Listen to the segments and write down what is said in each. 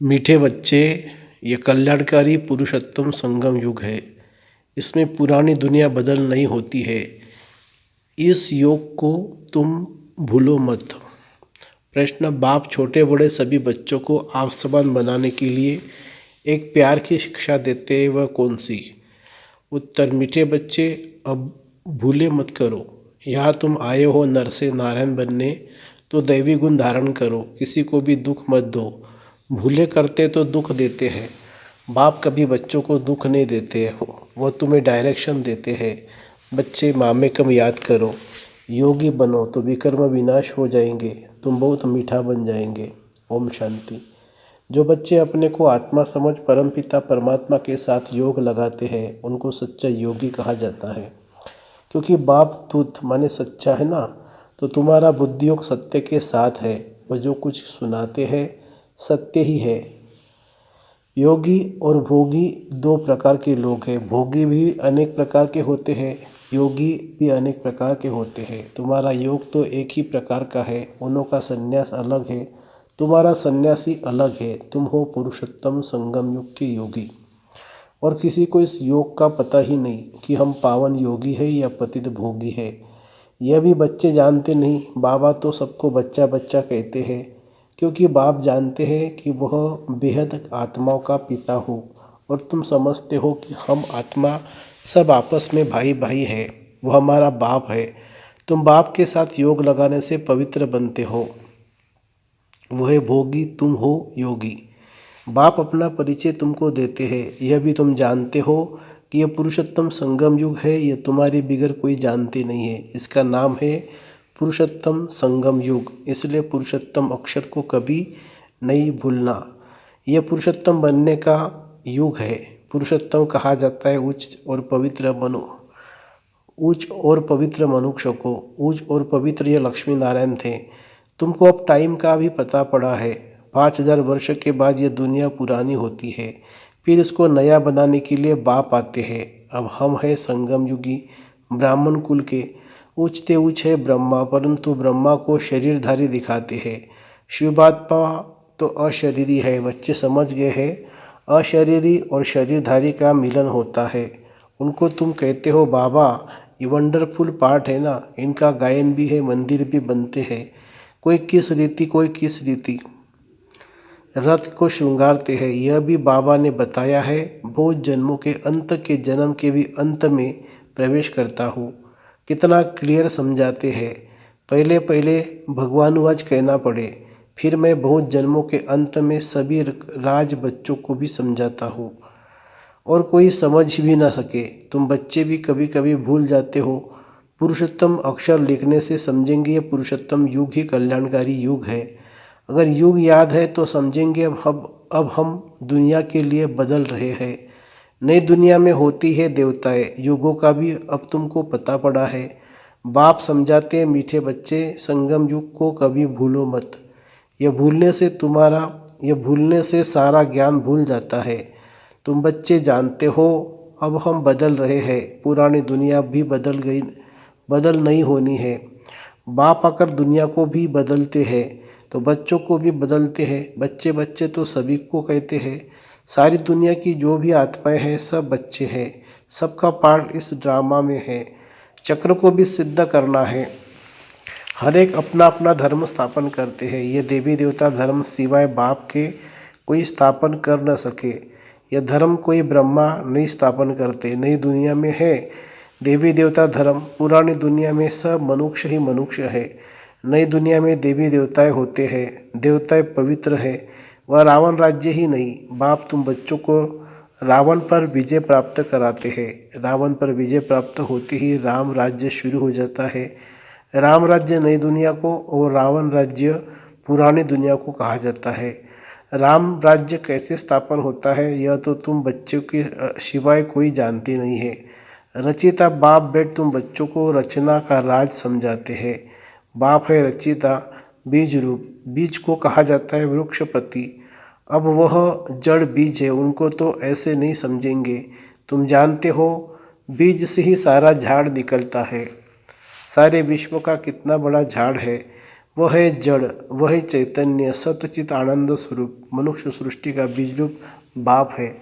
मीठे बच्चे, ये कल्याणकारी पुरुषोत्तम संगम युग है। इसमें पुरानी दुनिया बदल नहीं होती है। इस योग को तुम भूलो मत। प्रश्न: बाप छोटे बड़े सभी बच्चों को आँख समान बनाने के लिए एक प्यार की शिक्षा देते हैं, वह कौन सी? उत्तर: मीठे बच्चे, अब भूले मत करो। यहाँ तुम आए हो नर से नारायण बनने, तो दैवी गुण धारण करो। किसी को भी दुख मत दो। भूले करते तो दुख देते हैं। बाप कभी बच्चों को दुख नहीं देते हो, वह तुम्हें डायरेक्शन देते हैं। बच्चे, मामे कम याद करो। योगी बनो तो विकर्म विनाश हो जाएंगे, तुम बहुत मीठा बन जाएंगे। ओम शांति। जो बच्चे अपने को आत्मा समझ परमपिता परमात्मा के साथ योग लगाते हैं, उनको सच्चा योगी कहा जाता है। क्योंकि बाप तुत माने सच्चा है ना, तो तुम्हारा बुद्धि योग सत्य के साथ है। वह जो कुछ सुनाते हैं सत्य ही है। योगी और भोगी दो प्रकार के लोग हैं। भोगी भी अनेक प्रकार के होते हैं, योगी भी अनेक प्रकार के होते हैं। तुम्हारा योग तो एक ही प्रकार का है, उन्हों का संन्यास अलग है, तुम्हारा सन्यासी अलग है। तुम हो पुरुषोत्तम संगम युग के योगी। और किसी को इस योग का पता ही नहीं कि हम पावन योगी है या पतित भोगी है। यह भी बच्चे जानते नहीं। बाबा तो सबको बच्चा बच्चा कहते हैं, क्योंकि बाप जानते हैं कि वह बेहद आत्माओं का पिता हो, और तुम समझते हो कि हम आत्मा सब आपस में भाई भाई है। वह हमारा बाप है। तुम बाप के साथ योग लगाने से पवित्र बनते हो। वह भोगी, तुम हो योगी। बाप अपना परिचय तुमको देते हैं। यह भी तुम जानते हो कि यह पुरुषोत्तम संगम युग है। यह तुम्हारे बिगर कोई जानते नहीं है। इसका नाम है पुरुषोत्तम संगम युग। इसलिए पुरुषोत्तम अक्षर को कभी नहीं भूलना। यह पुरुषोत्तम बनने का युग है। पुरुषोत्तम कहा जाता है उच्च और पवित्र मनुष्य को। उच्च और पवित्र ये लक्ष्मी नारायण थे। तुमको अब टाइम का भी पता पड़ा है। 5000 वर्ष के बाद ये दुनिया पुरानी होती है, फिर इसको नया बनाने के लिए बाप आते हैं। अब हम हैं संगम युगी ब्राह्मण कुल के। ऊंचते ऊंच है ब्रह्मा, परंतु ब्रह्मा को शरीरधारी दिखाते हैं। शिवात्मा तो अशरीरी है। बच्चे समझ गए हैं, अशरीरी और शरीरधारी का मिलन होता है। उनको तुम कहते हो बाबा। ये वंडरफुल पार्ट है ना, इनका गायन भी है, मंदिर भी बनते हैं। कोई किस रीति कोई किस रीति रथ को श्रृंगारते हैं। यह भी बाबा ने बताया है। बहुत जन्मों के अंत के जन्म के भी अंत में प्रवेश करता हूँ। कितना क्लियर समझाते हैं। पहले पहले भगवानुवाच कहना पड़े, फिर मैं बहुत जन्मों के अंत में सभी राज बच्चों को भी समझाता हूँ, और कोई समझ भी ना सके। तुम बच्चे भी कभी कभी भूल जाते हो। पुरुषोत्तम अक्षर लिखने से समझेंगे ये पुरुषोत्तम युग ही कल्याणकारी युग है। अगर युग याद है तो समझेंगे अब हम दुनिया के लिए बदल रहे हैं। नई दुनिया में होती है देवताएं। युगों का भी अब तुमको पता पड़ा है। बाप समझाते हैं मीठे बच्चे, संगम युग को कभी भूलो मत। यह भूलने से सारा ज्ञान भूल जाता है। तुम बच्चे जानते हो अब हम बदल रहे हैं। पुरानी दुनिया भी बदल नहीं होनी है। बाप आकर दुनिया को भी बदलते हैं, तो बच्चों को भी बदलते हैं। बच्चे बच्चे तो सभी को कहते हैं। सारी दुनिया की जो भी आत्माएं हैं सब बच्चे हैं। सबका पार्ट इस ड्रामा में है। चक्र को भी सिद्ध करना है। हर एक अपना अपना धर्म स्थापन करते हैं। ये देवी देवता धर्म सिवाय बाप के कोई स्थापन कर न सके। यह धर्म कोई ब्रह्मा नहीं स्थापन करते। नई दुनिया में है देवी देवता धर्म, पुरानी दुनिया में सब मनुष्य ही मनुष्य है। नई दुनिया में देवी देवताएं होते हैं। देवताएं पवित्र है। वह रावण राज्य ही नहीं। बाप तुम बच्चों को रावण पर विजय प्राप्त कराते हैं। रावण पर विजय प्राप्त होते ही राम राज्य शुरू हो जाता है। राम राज्य नई दुनिया को और रावण राज्य पुरानी दुनिया को कहा जाता है। राम राज्य कैसे स्थापन होता है यह तो तुम बच्चों के सिवाय कोई जानते नहीं है। रचिता बाप बेट तुम बच्चों को रचना का राज समझाते हैं। बाप है रचिता, बीज रूप। बीज को कहा जाता है वृक्षपति। अब वह जड़ बीज है, उनको तो ऐसे नहीं समझेंगे। तुम जानते हो बीज से ही सारा झाड़ निकलता है। सारे विश्व का कितना बड़ा झाड़ है। वह है जड़, वह है चैतन्य सत्यचित आनंद स्वरूप। मनुष्य सृष्टि का बीज रूप बाप है,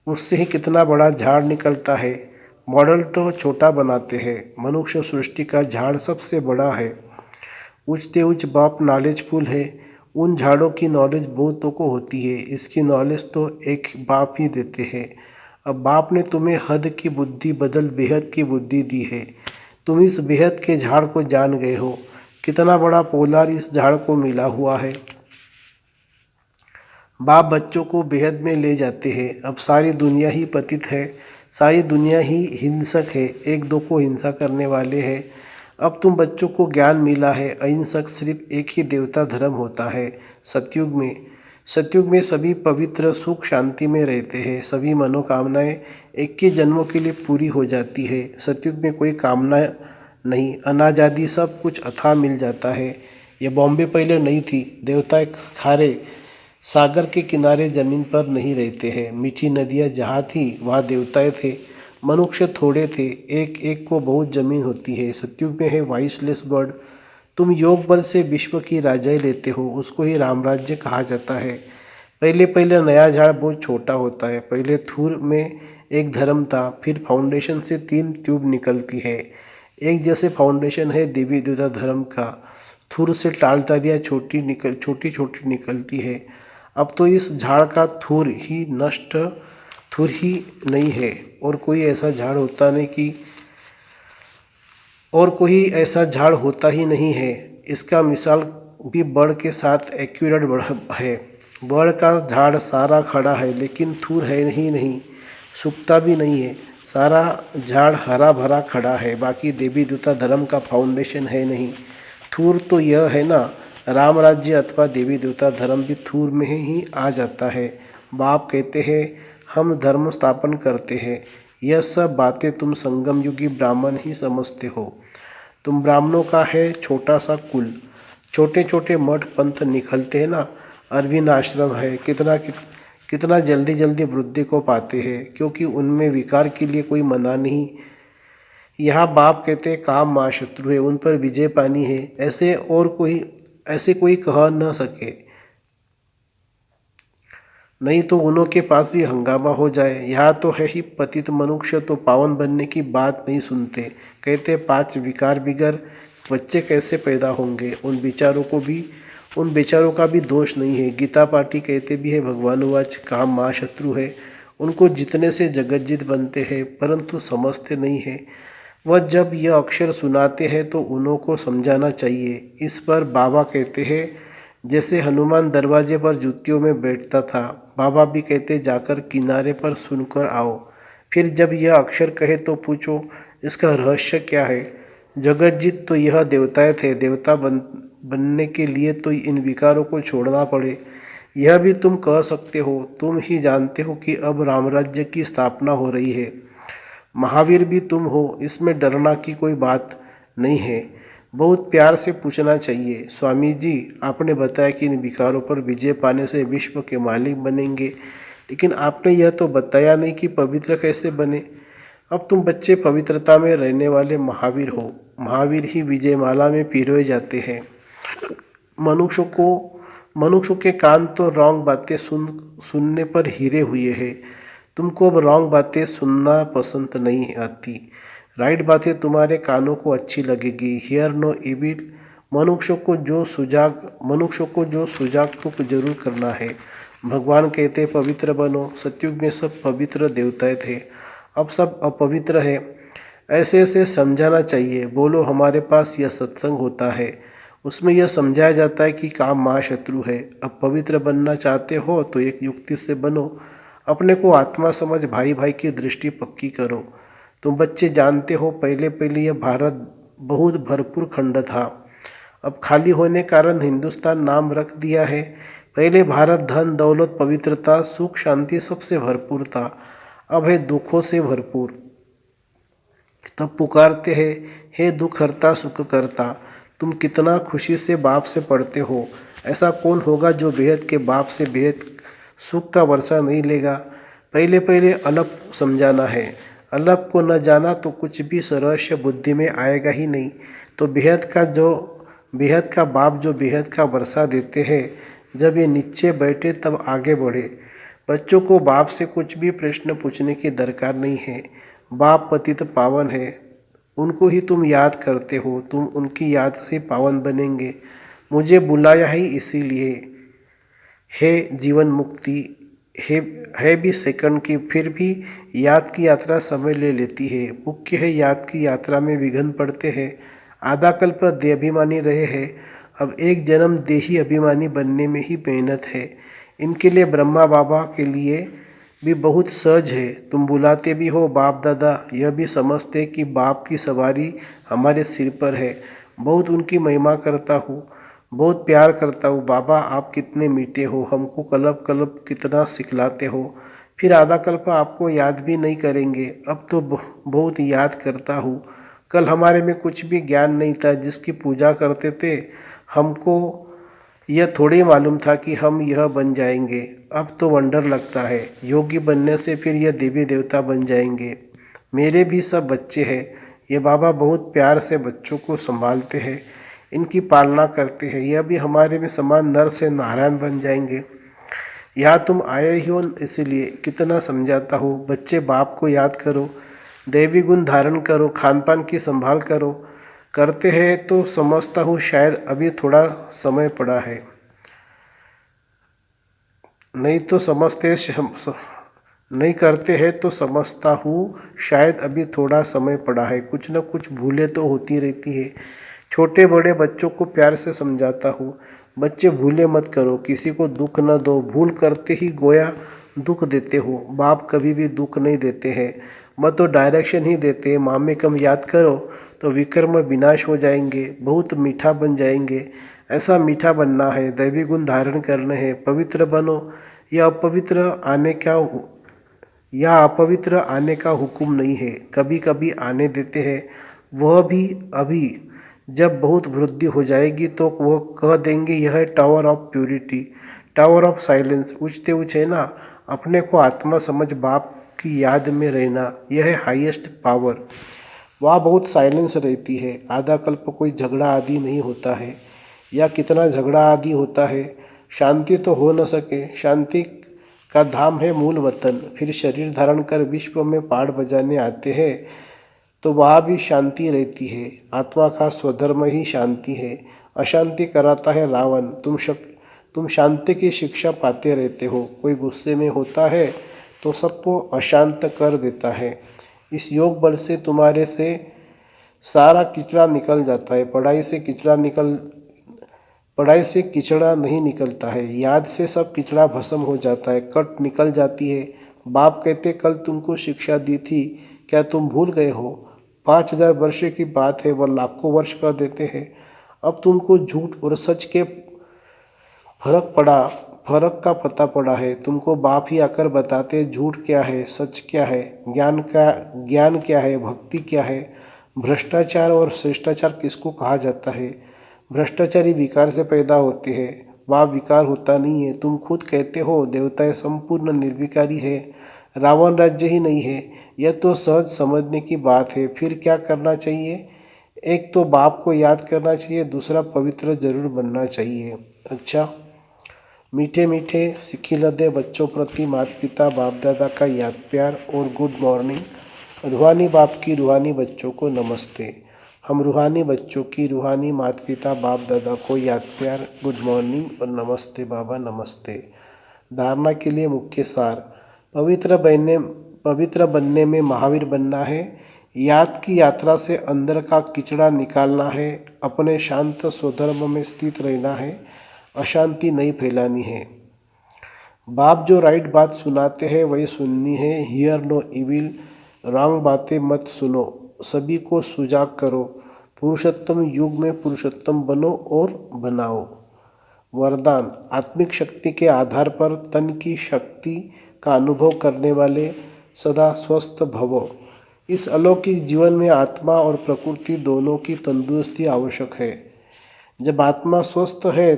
उससे ही कितना बड़ा झाड़ निकलता है। मॉडल तो छोटा बनाते हैं, मनुष्य सृष्टि का झाड़ सबसे बड़ा है। ऊंचते ऊंच बाप नॉलेजफुल है, उन झाड़ों की नॉलेज बहुतों को होती है, इसकी नॉलेज तो एक बाप ही देते हैं। अब बाप ने तुम्हें हद की बुद्धि बदल बेहद की बुद्धि दी है, तुम इस बेहद के झाड़ को जान गए हो। कितना बड़ा पोलार इस झाड़ को मिला हुआ है। बाप बच्चों को बेहद में ले जाते हैं। अब सारी दुनिया ही पतित है, सारी दुनिया ही हिंसक है, एक दो को हिंसा करने वाले हैं। अब तुम बच्चों को ज्ञान मिला है, अहिंसक सिर्फ एक ही देवता धर्म होता है। सतयुग में सभी पवित्र सुख शांति में रहते हैं, सभी मनोकामनाएं एक के जन्मों के लिए पूरी हो जाती है। सतयुग में कोई कामना नहीं, अनाज सब कुछ अथाह मिल जाता है। यह बॉम्बे पहले नहीं थी, देवता खारे सागर के किनारे जमीन पर नहीं रहते हैं। मीठी नदियाँ जहाँ थी वहाँ देवताएं थे, मनुष्य थोड़े थे, एक एक को बहुत जमीन होती है। सतयुग में है वॉइसलेस बर्ड, तुम योग बल से विश्व की राजाई लेते हो, उसको ही रामराज्य कहा जाता है। पहले पहले नया झाड़ बहुत छोटा होता है, पहले थूर में एक धर्म था, फिर फाउंडेशन से 3 ट्यूब निकलती है। एक जैसे फाउंडेशन है देवी देवता धर्म का, थूर से टालटालियाँ छोटी छोटी निकलती है। अब तो इस झाड़ का थूर ही नहीं है, और कोई ऐसा झाड़ होता ही नहीं है। इसका मिसाल भी बड़ के साथ एक्यूरेट है। बड़ का झाड़ सारा खड़ा है, लेकिन थूर है ही नहीं, सूखता भी नहीं है। सारा झाड़ हरा भरा खड़ा है, बाकी देवी देवता धर्म का फाउंडेशन है नहीं। थूर तो यह है ना, राम राज्य अथवा देवी देवता धर्म भी थूर में ही आ जाता है। बाप कहते हैं हम धर्म स्थापन करते हैं। यह सब बातें तुम संगम युगी ब्राह्मण ही समझते हो। तुम ब्राह्मणों का है छोटा सा कुल, छोटे छोटे मठ पंथ निकलते हैं ना। अरविंद आश्रम है, कितना जल्दी जल्दी वृद्धि को पाते हैं, क्योंकि उनमें विकार के लिए कोई मना नहीं। यहाँ बाप कहते हैं काम महाशत्रु है, उन पर विजय पानी है, ऐसे कोई कह न सके, नहीं तो उन्हों के पास भी हंगामा हो जाए। यहाँ तो है ही पतित मनुष्य, तो पावन बनने की बात नहीं सुनते। कहते 5 विकार बिगर बच्चे कैसे पैदा होंगे। उन बेचारों का भी दोष नहीं है। गीता पाठी कहते भी है भगवानुवाच काम महाशत्रु है। उनको जितने से जगज्जित बनते हैं, परंतु समझते नहीं है। वह जब यह अक्षर सुनाते हैं तो उन्हों को समझाना चाहिए। इस पर बाबा कहते हैं जैसे हनुमान दरवाजे पर जूतियों में बैठता था, बाबा भी कहते जाकर किनारे पर सुनकर आओ, फिर जब यह अक्षर कहे तो पूछो इसका रहस्य क्या है। जगज्जित तो यह देवताएं थे, देवता बनने के लिए तो इन विकारों को छोड़ना पड़े। यह भी तुम कह सकते हो, तुम ही जानते हो कि अब रामराज्य की स्थापना हो रही है। महावीर भी तुम हो, इसमें डरना की कोई बात नहीं है। बहुत प्यार से पूछना चाहिए, स्वामी जी आपने बताया कि इन विकारों पर विजय पाने से विश्व के मालिक बनेंगे, लेकिन आपने यह तो बताया नहीं कि पवित्र कैसे बने। अब तुम बच्चे पवित्रता में रहने वाले महावीर हो, महावीर ही विजयमाला में पिरोए जाते हैं। मनुष्यों के कान तो रॉन्ग बातें सुनने पर हीरे हुए हैं। तुमको अब रॉन्ग बातें सुनना पसंद नहीं आती, राइट बातें तुम्हारे कानों को अच्छी लगेगी। Hear no evil. मनुष्यों को जो सुजाग तो जरूर करना है। भगवान कहते पवित्र बनो। सतयुग में सब पवित्र देवताएं थे, अब सब अपवित्र है। ऐसे ऐसे समझाना चाहिए। बोलो हमारे पास यह सत्संग होता है, उसमें यह समझाया जाता है कि काम महाशत्रु है। अब पवित्र बनना चाहते हो तो एक युक्ति से बनो, अपने को आत्मा समझ भाई भाई की दृष्टि पक्की करो। तुम बच्चे जानते हो पहले पहले यह भारत बहुत भरपूर खंड था, अब खाली होने कारण हिंदुस्तान नाम रख दिया है। पहले भारत धन दौलत पवित्रता सुख शांति सबसे भरपूर था, अब है दुखों से भरपूर। तब पुकारते हैं हे दुख हरता सुख करता। तुम कितना खुशी से बाप से पढ़ते हो, ऐसा कौन होगा जो बेहद के बाप से बेहद सुख का वर्षा नहीं लेगा। पहले पहले अलग समझाना है, अलग को न जाना तो कुछ भी रहस्य बुद्धि में आएगा ही नहीं। तो बेहद का जो बेहद का बाप जो बेहद का वर्षा देते हैं, जब ये नीचे बैठे तब आगे बढ़े। बच्चों को बाप से कुछ भी प्रश्न पूछने की दरकार नहीं है। बाप पतित पावन है, उनको ही तुम याद करते हो, तुम उनकी याद से पावन बनेंगे। मुझे बुलाया ही इसीलिए है जीवन मुक्ति है भी सेकंड की, फिर भी याद की यात्रा समय ले लेती है। मुख्य है याद की यात्रा में विघ्न पड़ते हैं। आधा कल्प देहाभिमानी रहे हैं, अब एक जन्म देही अभिमानी बनने में ही मेहनत है। इनके लिए ब्रह्मा बाबा के लिए भी बहुत सहज है। तुम बुलाते भी हो बाप दादा, यह भी समझते कि बाप की सवारी हमारे सिर पर है। बहुत उनकी महिमा करता हूँ, बहुत प्यार करता हूँ। बाबा आप कितने मीठे हो, हमको कल्प कल्प कितना सिखलाते हो। फिर आधा कल्प आपको याद भी नहीं करेंगे, अब तो बहुत याद करता हूँ। कल हमारे में कुछ भी ज्ञान नहीं था, जिसकी पूजा करते थे हमको यह थोड़ी मालूम था कि हम यह बन जाएंगे। अब तो वंडर लगता है, योगी बनने से फिर यह देवी देवता बन जाएंगे। मेरे भी सब बच्चे हैं, ये बाबा बहुत प्यार से बच्चों को संभालते हैं, इनकी पालना करते हैं। यह भी हमारे में समान नर से नारायण बन जाएंगे। यहाँ तुम आए ही हो, इसलिए कितना समझाता हूँ, बच्चे बाप को याद करो, दैवी गुण धारण करो, खान पान की संभाल करो। करते हैं तो समझता हूँ शायद अभी थोड़ा समय पड़ा है, नहीं तो नहीं करते हैं तो समझता हूँ शायद अभी थोड़ा समय पड़ा है। कुछ न कुछ भूलें तो होती रहती है। छोटे बड़े बच्चों को प्यार से समझाता हूँ, बच्चे भूले मत करो, किसी को दुख न दो, भूल करते ही गोया दुख देते हो। बाप कभी भी दुख नहीं देते हैं, मत तो डायरेक्शन ही देते हैं। मामे कम याद करो तो विक्रम विनाश हो जाएंगे, बहुत मीठा बन जाएंगे। ऐसा मीठा बनना है, दैवी गुण धारण करने हैं, पवित्र बनो। यह अपवित्र आने का हुक्म नहीं है, कभी कभी आने देते हैं, वह भी अभी। जब बहुत वृद्धि हो जाएगी तो वह कह देंगे यह है tower of purity, tower of silence. ऊंचते ऊंचे ना, अपने को आत्मा समझ बाप की याद में रहना, यह है हाईएस्ट पावर। वहाँ बहुत साइलेंस रहती है। आधा कल्प कोई झगड़ा आदि नहीं होता है, या कितना झगड़ा आदि होता है, शांति तो हो न सके। शांति का धाम है मूल वतन। फिर शरीर धारण कर विश्व में पहाड़ बजाने आते हैं तो वहाँ भी शांति रहती है। आत्मा का स्वधर्म ही शांति है। अशांति कराता है रावण। तुम शांति की शिक्षा पाते रहते हो। कोई गुस्से में होता है तो सबको अशांत कर देता है। इस योग बल से तुम्हारे से सारा किचड़ा निकल जाता है। पढ़ाई से किचड़ा नहीं निकलता है, याद से सब किचड़ा भस्म हो जाता है, कट निकल जाती है। बाप कहते कल तुमको शिक्षा दी थी, क्या तुम भूल गए हो? 5000 वर्ष की बात है, वह लाखों वर्ष कर देते हैं। अब तुमको झूठ और सच के फर्क का पता पड़ा है। तुमको बाप ही आकर बताते झूठ क्या है, सच क्या है, ज्ञान क्या है, भक्ति क्या है, भ्रष्टाचार और श्रेष्ठाचार किसको कहा जाता है। भ्रष्टाचारी विकार से पैदा होते हैं, बाप विकार होता नहीं है। तुम खुद कहते हो देवताएं संपूर्ण निर्विकारी है, रावण राज्य ही नहीं है। यह तो सहज समझने की बात है। फिर क्या करना चाहिए? एक तो बाप को याद करना चाहिए, दूसरा पवित्र जरूर बनना चाहिए। अच्छा, मीठे मीठे सिखिलदे बच्चों प्रति माता पिता बाप दादा का याद प्यार और गुड मॉर्निंग। रूहानी बाप की रूहानी बच्चों को नमस्ते। हम रूहानी बच्चों की रूहानी माता पिता बाप दादा को याद प्यार, गुड मॉर्निंग और नमस्ते बाबा नमस्ते। धारणा के लिए मुख्य सार, पवित्र बनने में महावीर बनना है, याद की यात्रा से अंदर का किचड़ा निकालना है, अपने शांत स्वधर्म में स्थित रहना है, अशांति नहीं फैलानी है। बाप जो राइट बात सुनाते हैं वही सुननी है। हियर नो इविल, रॉन्ग बातें मत सुनो, सभी को सुजाग करो। पुरुषोत्तम युग में पुरुषोत्तम बनो और बनाओ। वरदान, आत्मिक शक्ति के आधार पर तन की शक्ति का अनुभव करने वाले सदा स्वस्थ भवो। इस अलौकिक जीवन में आत्मा और प्रकृति दोनों की तंदुरुस्ती आवश्यक है। जब आत्मा स्वस्थ है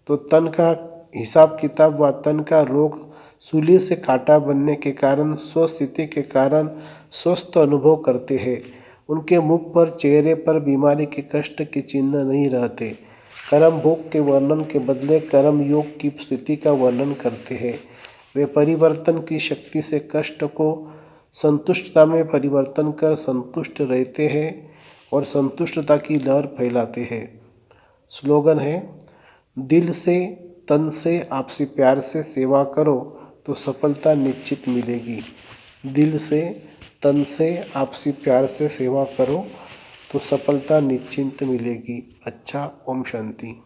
तो तन का हिसाब किताब व तन का रोग सूली से कांटा बनने के कारण स्वस्थिति के कारण स्वस्थ अनुभव करते हैं। उनके मुख पर, चेहरे पर बीमारी के कष्ट के चिन्ह नहीं रहते। कर्म भोग के वर्णन के बदले कर्म योग की स्थिति का वर्णन करते हैं। वे परिवर्तन की शक्ति से कष्ट को संतुष्टता में परिवर्तन कर संतुष्ट रहते हैं और संतुष्टता की लहर फैलाते हैं। स्लोगन है, दिल से तन से आपसी प्यार से सेवा करो तो सफलता निश्चित मिलेगी। दिल से तन से आपसी प्यार से सेवा करो तो सफलता निश्चित मिलेगी। अच्छा, ओम शांति।